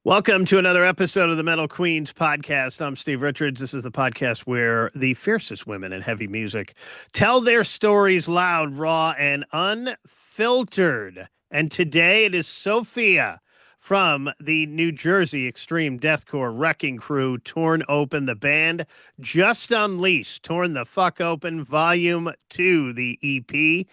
Welcome to another episode of the Metal Queens podcast. I'm Steve Richards. This is the podcast where the fiercest women in heavy music tell their stories loud, raw, and unfiltered. And today it is Sophia from the New Jersey Extreme Deathcore Wrecking Crew, Torn Open, the band just unleashed, Torn the Fuck Open, Volume 2, the EP.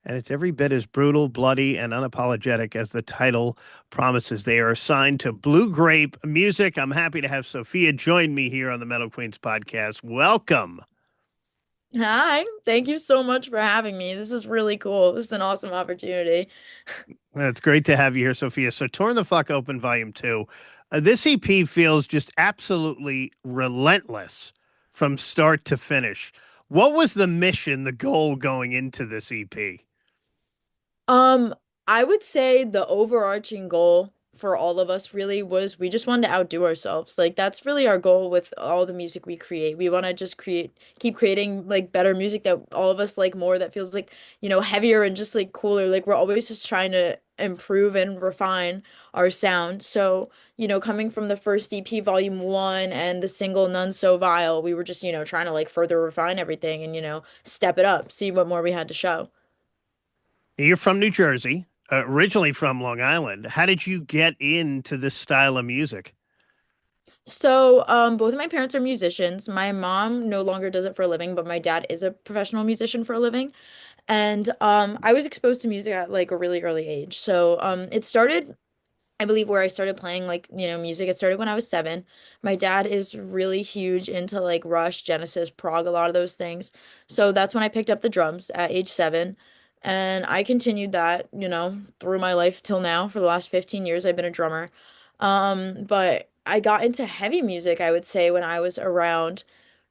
And it's every bit as brutal, bloody, and unapologetic as the title promises. They are assigned to Blue Grape Music. I'm happy to have Sophia join me here on the Metal Queens podcast. Welcome. Hi, thank you so much for having me. This is really cool. This is an awesome opportunity. It's great to have you here, Sophia. So, Torn the Fuck Open Volume 2. This EP feels just absolutely relentless from start to finish. What was the mission, the goal going into this EP? Um, I would say the overarching goal for all of us really was we just wanted to outdo ourselves. Like that's really our goal with all the music we create. We want to just keep creating like better music that all of us like more that feels like, heavier and just like cooler. Like we're always just trying to improve and refine our sound. So, coming from the first EP Volume 1 and the single None So Vile, we were just, trying to like further refine everything and, step it up, see what more we had to show. You're from New Jersey, originally from Long Island. How did you get into this style of music? So, both of my parents are musicians. My mom no longer does it for a living, but my dad is a professional musician for a living. And I was exposed to music at like a really early age. So, it started, I believe, where I started playing like, music. It started when I was 7. My dad is really huge into like Rush, Genesis, prog, a lot of those things. So that's when I picked up the drums at age 7. And I continued that, through my life till now. For the last 15 years, I've been a drummer. But I got into heavy music, I would say, when I was around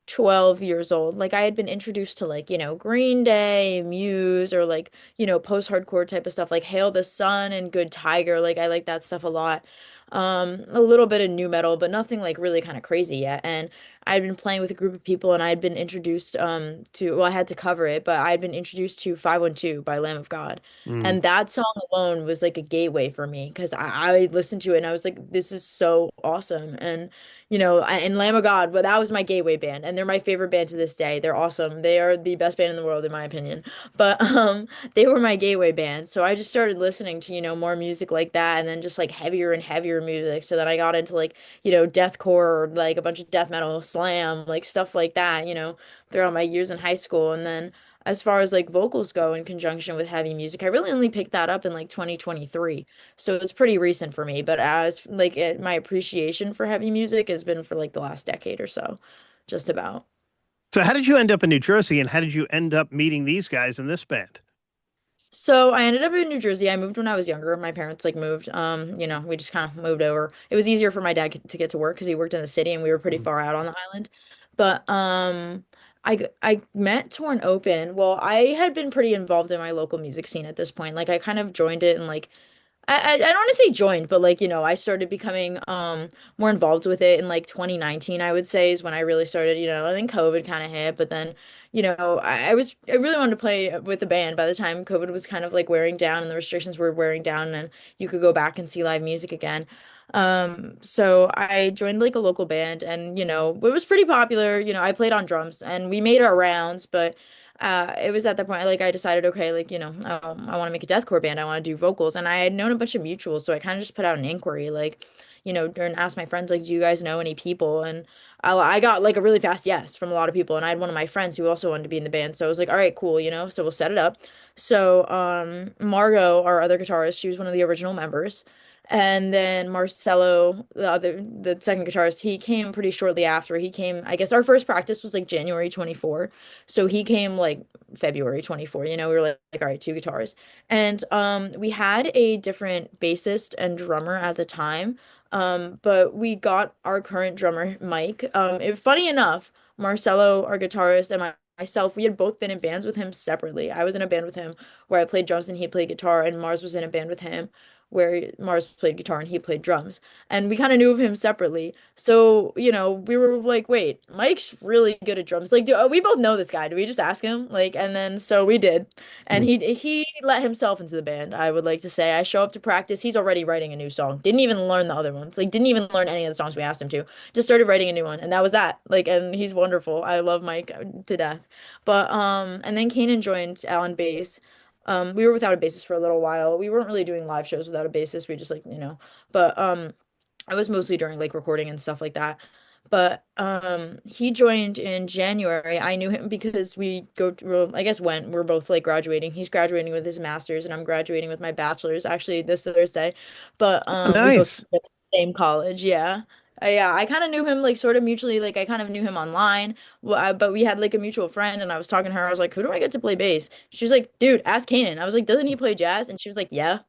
12 years old. Like I had been introduced to like, Green Day, Muse, or like, post-hardcore type of stuff like Hail the Sun and Good Tiger. Like I like that stuff a lot. A little bit of new metal, but nothing like really kind of crazy yet. And I'd been playing with a group of people and I'd been introduced to, well, I had to cover it, but I'd been introduced to 512 by Lamb of God. Mm. And that song alone was like a gateway for me because I listened to it and I was like, this is so awesome. And and Lamb of God, but that was my gateway band, and they're my favorite band to this day. They're awesome. They are the best band in the world, in my opinion. But they were my gateway band, so I just started listening to more music like that, and then just like heavier and heavier music. So then I got into like deathcore, or like a bunch of death metal, slam, like stuff like that. Throughout my years in high school, and then as far as like vocals go in conjunction with heavy music, I really only picked that up in like 2023. So it's pretty recent for me, but as like my appreciation for heavy music has been for like the last decade or so, just about. So, how did you end up in New Jersey, and how did you end up meeting these guys in this band? So I ended up in New Jersey. I moved when I was younger. My parents like moved. We just kind of moved over. It was easier for my dad to get to work because he worked in the city and we were pretty Mm. far out on the island. But I met Torn Open. Well, I had been pretty involved in my local music scene at this point. Like I kind of joined it and like I don't want to say joined, but like, I started becoming more involved with it in like 2019, I would say is when I really started, I think COVID kind of hit, but then, I really wanted to play with the band by the time COVID was kind of like wearing down and the restrictions were wearing down and you could go back and see live music again. So I joined like a local band and, it was pretty popular. I played on drums and we made our rounds, but it was at that point like I decided, okay, like, I want to make a deathcore band. I want to do vocals. And I had known a bunch of mutuals, so I kind of just put out an inquiry, like, and asked my friends, like, do you guys know any people? And I got like a really fast yes from a lot of people. And I had one of my friends who also wanted to be in the band. So I was like, all right, cool, so we'll set it up. So Margot, our other guitarist, she was one of the original members. And then Marcelo, the second guitarist, he came pretty shortly after. He came, I guess our first practice was like January 24. So he came like February 24. We were like, all right, 2 guitars. And we had a different bassist and drummer at the time. But we got our current drummer, Mike. Funny enough, Marcelo, our guitarist, and myself, we had both been in bands with him separately. I was in a band with him where I played drums and he played guitar, and Mars was in a band with him where Mars played guitar and he played drums. And we kind of knew of him separately. So, we were like, wait, Mike's really good at drums. Like, we both know this guy. Do we just ask him? Like, and then so we did. And Mm. he let himself into the band, I would like to say. I show up to practice, he's already writing a new song. Didn't even learn the other ones. Like, didn't even learn any of the songs we asked him to. Just started writing a new one, and that was that. Like, and he's wonderful. I love Mike to death. But and then Kanan joined on bass. We were without a bassist for a little while. We weren't really doing live shows without a bassist. We just like, but I was mostly during like recording and stuff like that. But he joined in January. I knew him because we go to, well, I guess when we're both like graduating. He's graduating with his master's and I'm graduating with my bachelor's actually this Thursday. But Oh, we both nice. went to the same college, yeah. Yeah, I kind of knew him like sort of mutually, like I kind of knew him online. Well, but we had like a mutual friend and I was talking to her. I was like, "Who do I get to play bass?" She was like, "Dude, ask Kanan." I was like, "Doesn't he play jazz?" And she was like, "Yeah."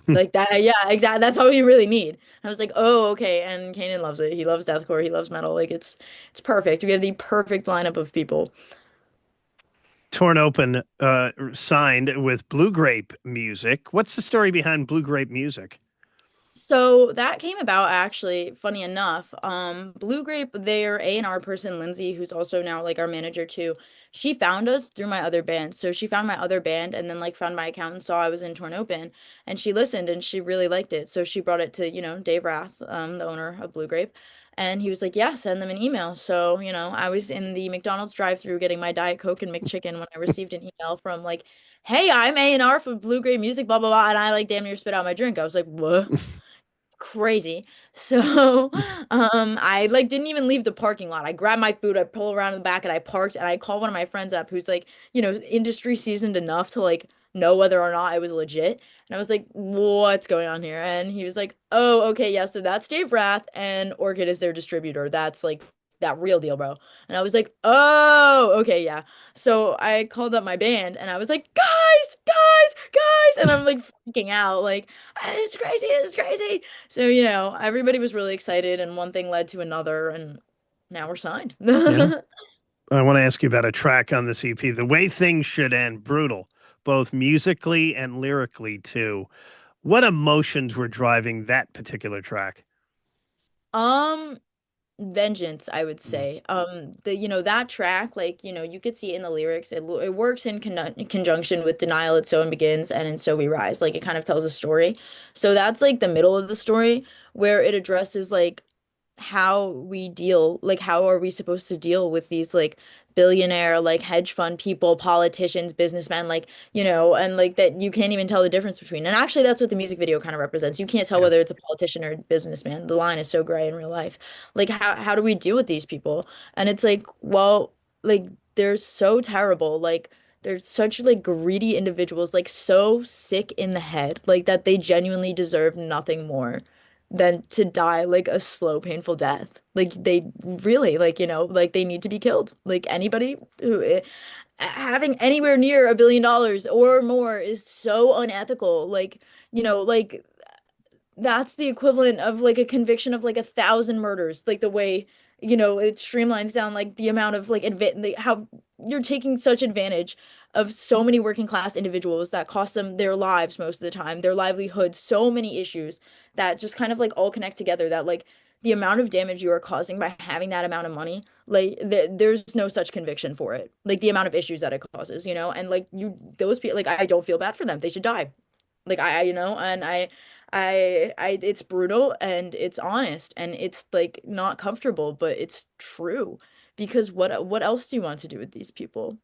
Like that, yeah, exactly. That's all you really need. I was like, oh, okay. And Kanan loves it. He loves deathcore. He loves metal. Like it's perfect. We have the perfect lineup of people. Torn Open signed with Blue Grape Music. What's the story behind Blue Grape Music? So that came about actually, funny enough. Blue Grape, their A&R person, Lindsay, who's also now like our manager too, she found us through my other band. So she found my other band and then like found my account and saw I was in Torn Open and she listened and she really liked it. So she brought it to, Dave Rath, the owner of Blue Grape. And he was like, yeah, send them an email. So, I was in the McDonald's drive-through getting my Diet Coke and McChicken when I received an email from like, hey, I'm A&R for Blue Grape Music, blah, blah, blah. And I like damn near spit out my drink. I was like, what? Crazy. So, I like didn't even leave the parking lot. I grabbed my food, I pulled around in the back and I parked and I called one of my friends up who's like, industry seasoned enough to like know whether or not I was legit. And I was like, what's going on here? And he was like, oh, okay, yeah, so that's Dave Rath and Orchid is their distributor. That's like that real deal, bro. And I was like, oh, okay, yeah. So I called up my band and I was like, guys, guys, guys. And I'm like freaking out, like, it's crazy, it's crazy. So, everybody was really excited and one thing led to another and now we're signed. Yeah. I want to ask you about a track on this EP, The Way Things Should End, brutal, both musically and lyrically, too. What emotions were driving that particular track? Um, Vengeance, I would Mm. say. That track, like, you could see it in the lyrics. It works in conjunction with Denial It So and Begins and in So We Rise. Like, it kind of tells a story. So that's like the middle of the story where it addresses like how are we supposed to deal with these like billionaire, like hedge fund people, politicians, businessmen, like, and like that you can't even tell the difference between. And actually, that's what the music video kind of represents. You can't tell Yeah. whether it's a politician or a businessman. The line is so gray in real life. Like, how do we deal with these people? And it's like, well, like, they're so terrible. Like, they're such like greedy individuals, like so sick in the head, like that they genuinely deserve nothing more than to die like a slow, painful death. Like they really like, like they need to be killed. Like anybody who having anywhere near $1 billion or more is so unethical. Like, like that's the equivalent of like a conviction of like 1,000 murders. Like the way, it streamlines down like the amount of like how you're taking such advantage of so many working class individuals that cost them their lives most of the time, their livelihoods, so many issues that just kind of like all connect together that like the amount of damage you are causing by having that amount of money, like there's no such conviction for it. Like the amount of issues that it causes, and like those people, like I don't feel bad for them. They should die. Like and it's brutal and it's honest and it's like not comfortable, but it's true. Because what else do you want to do with these people?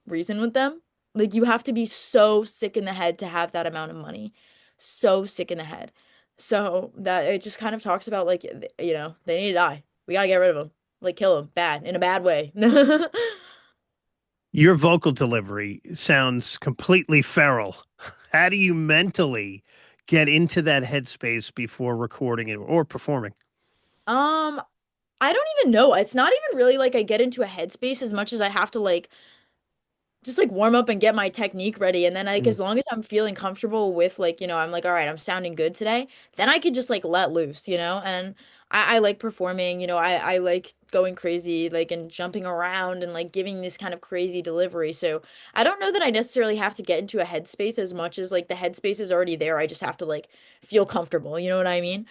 Reason with them? Like you have to be so sick in the head to have that amount of money. So sick in the head. So that it just kind of talks about like they need to die. We gotta get rid of them. Like kill them bad in a bad way. Your vocal delivery sounds completely feral. How do you mentally get into that headspace before recording it or performing? Um, I don't even know. It's not even really like I get into a headspace as much as I have to like just like warm up and get my technique ready. And then like Mm. as long as I'm feeling comfortable with like, I'm like, all right, I'm sounding good today, then I could just like let loose, and I like performing, I like going crazy, like and jumping around and like giving this kind of crazy delivery. So I don't know that I necessarily have to get into a headspace as much as like the headspace is already there. I just have to like feel comfortable, you know what I mean?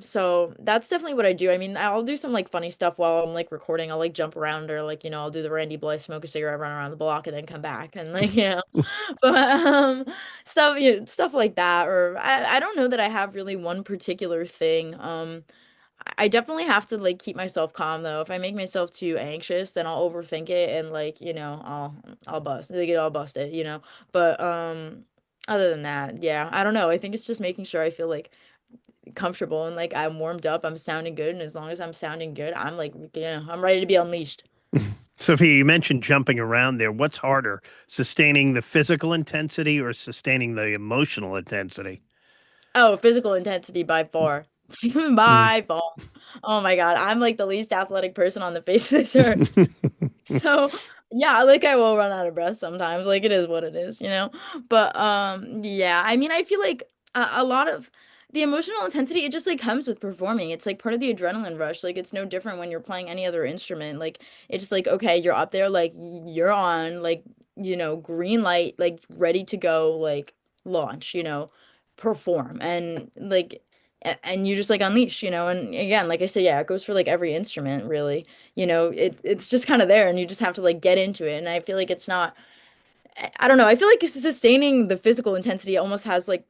So that's definitely what I do. I mean, I'll do some like funny stuff while I'm like recording. I'll like jump around or like, I'll do the Randy Blythe smoke a cigarette, run around the block and then come back and like, but stuff like that. Or I don't know that I have really one particular thing. I definitely have to like keep myself calm though. If I make myself too anxious, then I'll overthink it and like, I'll bust. They get all busted, But other than that, yeah, I don't know. I think it's just making sure I feel like comfortable and like I'm warmed up, I'm sounding good, and as long as I'm sounding good, I'm like, I'm ready to be unleashed. Sophia, you mentioned jumping around there. What's harder, sustaining the physical intensity or sustaining the emotional intensity? Oh, physical intensity by far. Mm. By far. Oh my God. I'm like the least athletic person on the face of this earth. So yeah, like I will run out of breath sometimes. Like it is what it is, But yeah, I mean, I feel like a lot of the emotional intensity, it just like comes with performing. It's like part of the adrenaline rush. Like it's no different when you're playing any other instrument. Like it's just like, okay, you're up there, like you're on, like, green light, like ready to go, like launch, perform. And like and you just like unleash, and again, like I said, yeah, it goes for like every instrument, really. It's just kind of there and you just have to like get into it. And I feel like it's not, I don't know, I feel like sustaining the physical intensity almost has like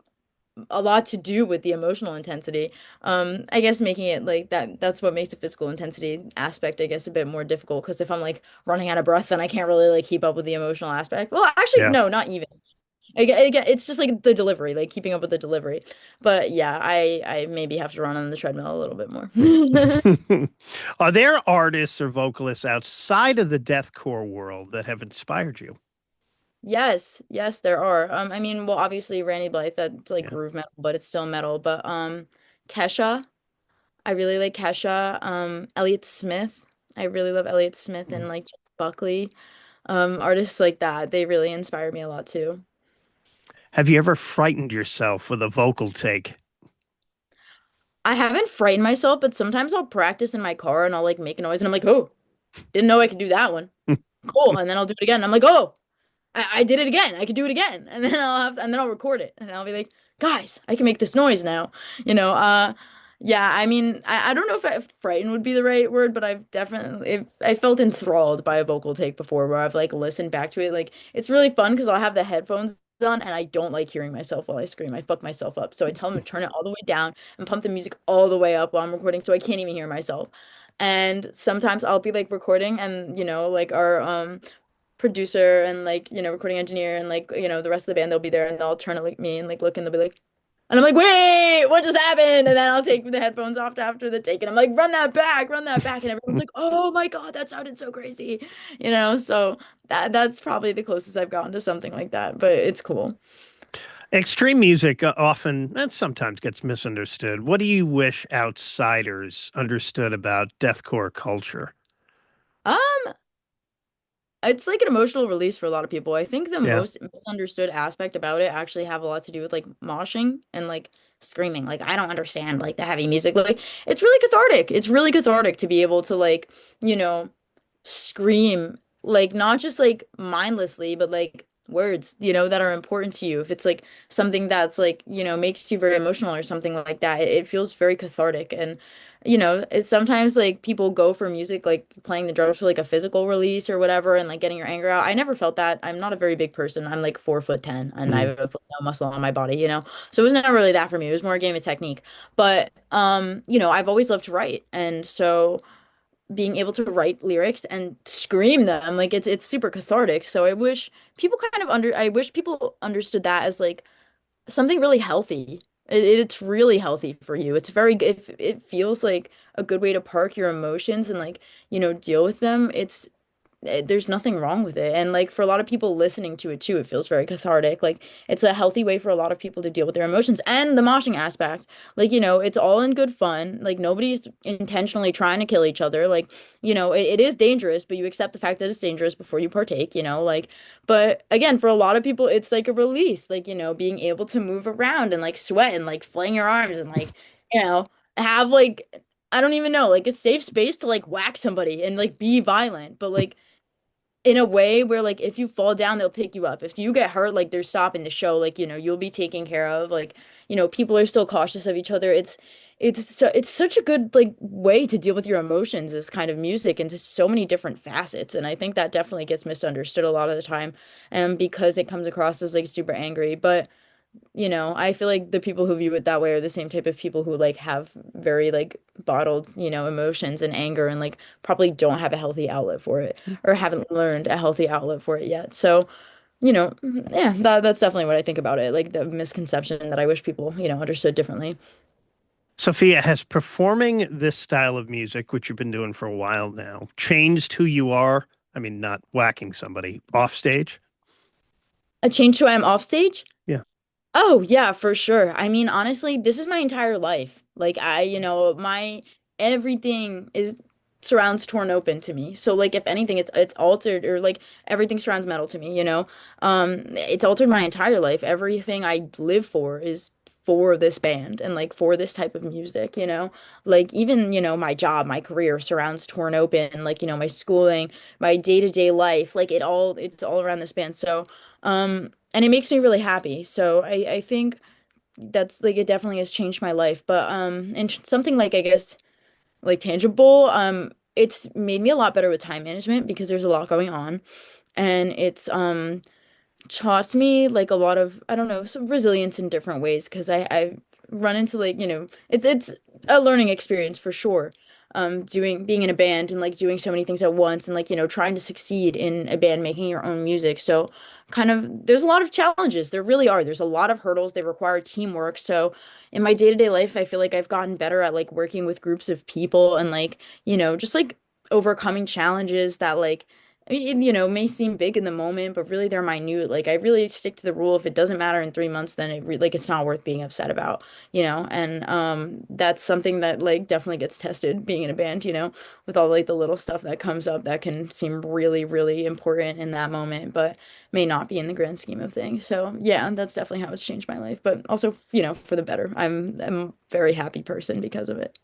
a lot to do with the emotional intensity. I guess making it like that's what makes the physical intensity aspect, I guess, a bit more difficult because if I'm like running out of breath, then I can't really like keep up with the emotional aspect. Well, actually, Yeah. no, not even. Again, it's just like the delivery, like keeping up with the delivery. But yeah, I maybe have to run on the treadmill a little bit more. Are there artists or vocalists outside of the deathcore world that have inspired you? Yes, yes, there are. I mean, well, obviously Randy Blythe, that's like Yeah. groove metal, but it's still metal. But Kesha, I really like Kesha. Elliott Smith, I really love Elliott Smith and Mm. like Buckley. Artists like that, they really inspire me a lot too. Have you ever frightened yourself with a vocal take? I haven't frightened myself, but sometimes I'll practice in my car and I'll like make a noise and I'm like, oh, didn't know I could do that one. Cool. And then I'll do it again. And I'm like, oh, I did it again. I could do it again. And then I'll record it and I'll be like, guys, I can make this noise now. Yeah, I mean, I don't know if frightened would be the right word, but I've definitely, I felt enthralled by a vocal take before where I've like listened back to it. Like, it's really fun because I'll have the headphones on and I don't like hearing myself while I scream. I fuck myself up. So I tell them to turn it all the way down and pump the music all the way up while I'm recording so I can't even hear myself. And sometimes I'll be like recording and, like our, producer and like recording engineer and like the rest of the band, they'll be there and they'll turn to like me and like look and they'll be like, and I'm like, wait, what just happened? And then I'll take the headphones off after the take and I'm like, run that back, and everyone's like, oh my God, that sounded so crazy, so that's probably the closest I've gotten to something like that, but it's cool. Extreme music often and sometimes gets misunderstood. What do you wish outsiders understood about deathcore culture? um It's like an emotional release for a lot of people. I think the Yeah. most misunderstood aspect about it actually have a lot to do with like moshing and like screaming. Like I don't understand like the heavy music. Like it's really cathartic. It's really cathartic to be able to like, you know, scream like not just like mindlessly, but like words, that are important to you. If it's like something that's like, makes you very emotional or something like that, it feels very cathartic. And it's sometimes like people go for music like playing the drums for like a physical release or whatever and like getting your anger out. I never felt that. I'm not a very big person. I'm like 4'10" and I Mm. have no muscle on my body. So it was never really that for me. It was more a game of technique. But I've always loved to write. And so being able to write lyrics and scream them, like it's super cathartic. So I wish people understood that as like something really healthy. It's really healthy for you. It's very good. If it feels like a good way to park your emotions and like, deal with them. There's nothing wrong with it. And like for a lot of people listening to it too, it feels very cathartic. Like it's a healthy way for a lot of people to deal with their emotions and the moshing aspect. Like, it's all in good fun. Like nobody's intentionally trying to kill each other. Like, it is dangerous, but you accept the fact that it's dangerous before you partake, like, but again, for a lot of people, it's like a release, like, being able to move around and like sweat and like fling your arms and like, you know, have like I don't even know, like a safe space to like whack somebody and like be violent, but like in a way where like if you fall down, they'll pick you up. If you get hurt, like they're stopping the show, like you'll be taken care of. Like, people are still cautious of each other. It's such a good like way to deal with your emotions, this kind of music into so many different facets. And I think that definitely gets misunderstood a lot of the time, and because it comes across as like super angry. But I feel like the people who view it that way are the same type of people who like have very like bottled, emotions and anger and like probably don't have a healthy outlet for it or haven't learned a healthy outlet for it yet. So, yeah, that's definitely what I think about it. Like the misconception that I wish people, understood differently. Sophia, has performing this style of music, which you've been doing for a while now, changed who you are? I mean, not whacking somebody off stage. A change to who I am off stage? Yeah. Oh, yeah, for sure. I mean, honestly, this is my entire life. Like my everything is surrounds Torn Open to me. So like if anything it's altered or like everything surrounds metal to me. It's altered my entire life. Everything I live for is for this band and like for this type of music. Like even, my job, my career surrounds Torn Open, like, my schooling, my day-to-day life, like it's all around this band. So, and it makes me really happy. So I think that's like it definitely has changed my life. But and something like I guess like tangible, it's made me a lot better with time management because there's a lot going on. And it's taught me like a lot of I don't know some resilience in different ways because I run into like it's a learning experience for sure. Doing being in a band and like doing so many things at once and like trying to succeed in a band making your own music. So kind of there's a lot of challenges. There really are. There's a lot of hurdles. They require teamwork. So in my day-to-day life, I feel like I've gotten better at like working with groups of people and like just like overcoming challenges that like may seem big in the moment, but really they're minute. Like I really stick to the rule. If it doesn't matter in 3 months, then like it's not worth being upset about. And that's something that like definitely gets tested being in a band, with all like the little stuff that comes up that can seem really, really important in that moment, but may not be in the grand scheme of things. So yeah, that's definitely how it's changed my life, but also, for the better. I'm a very happy person because of it.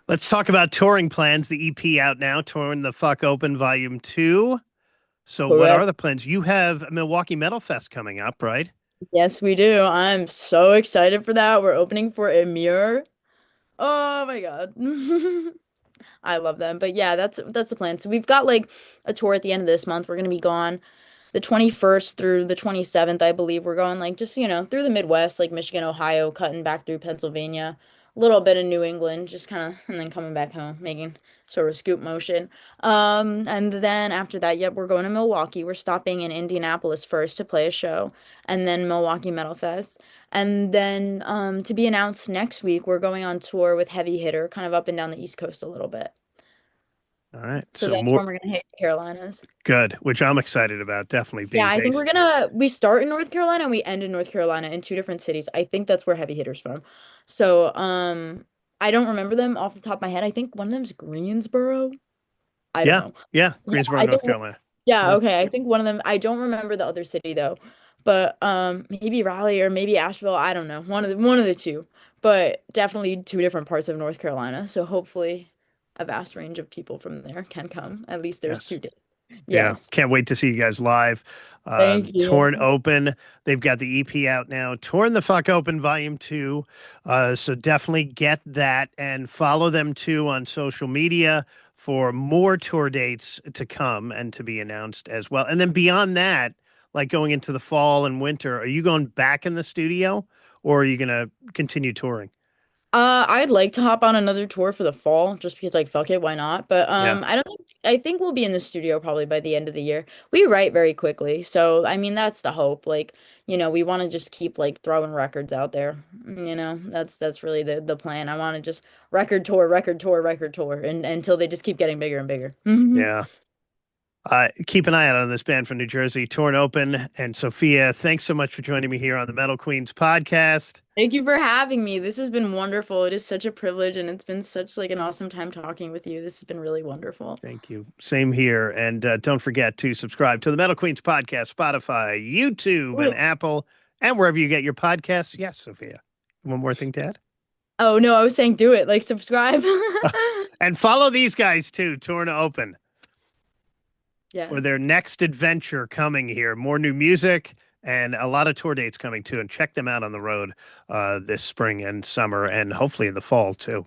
Let's talk about touring plans. The EP out now, Torn the Fuck Open Volume 2. So, what are Correct. the plans? You have Milwaukee Metal Fest coming up, right? Yes, we do. I'm so excited for that. We're opening for Emir. Oh my God. I love them. But yeah, that's the plan. So we've got like a tour at the end of this month. We're gonna be gone the 21st through the 27th, I believe. We're going like just, through the Midwest, like Michigan, Ohio, cutting back through Pennsylvania, a little bit of New England, just kind of, and then coming back home, making sort of scoop motion. And then after that, yep, we're going to Milwaukee. We're stopping in Indianapolis first to play a show, and then Milwaukee Metal Fest. And then to be announced next week, we're going on tour with Heavy Hitter, kind of up and down the East Coast a little bit. All right. So So, that's more when we're gonna hit the Carolinas. good, which I'm excited about, definitely Yeah, being I think based here. we start in North Carolina and we end in North Carolina in two different cities. I think that's where Heavy Hitter's from. So, I don't remember them off the top of my head. I think one of them's Greensboro. I don't Yeah. know. Yeah. Yeah, Greensboro, I think North Carolina. yeah, Yeah. okay. I think one of them, I don't remember the other city though. But maybe Raleigh or maybe Asheville, I don't know. One of the two. But definitely two different parts of North Carolina. So hopefully a vast range of people from there can come. At least there's Yes. 2 days. Yeah, Yes. can't wait to see you guys live. Thank Torn you. Open, they've got the EP out now. Torn the Fuck Open Volume 2. So definitely get that and follow them too on social media for more tour dates to come and to be announced as well. And then beyond that, like going into the fall and winter, are you going back in the studio or are you going to continue touring? I'd like to hop on another tour for the fall just because like fuck it, why not? But Yeah. I think we'll be in the studio probably by the end of the year. We write very quickly. So I mean that's the hope. Like, we want to just keep like throwing records out there. That's really the plan. I want to just record tour, record tour, record tour and until they just keep getting bigger and bigger. Yeah. Keep an eye out on this band from New Jersey, Torn Open. And Sophia, thanks so much for joining me here on the Metal Queens podcast. Thank you for having me. This has been wonderful. It is such a privilege and it's been such like an awesome time talking with you. This has been really wonderful. Thank you. Same here. And don't forget to subscribe to the Metal Queens podcast, Spotify, YouTube, and Apple, and wherever you get your podcasts. Yes, Sophia. One more thing to add? Oh no, I was saying do it. Like subscribe. And follow these guys too, Torn Open, for Yes. their next adventure coming here. More new music and a lot of tour dates coming too. And check them out on the road this spring and summer, and hopefully in the fall too.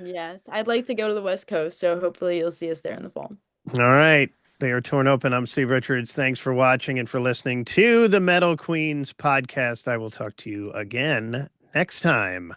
Yes. I'd like to go to the West Coast, so hopefully you'll see us there in the fall. All right. They are Torn Open. I'm Steve Richards. Thanks for watching and for listening to the Metal Queens podcast. I will talk to you again next time.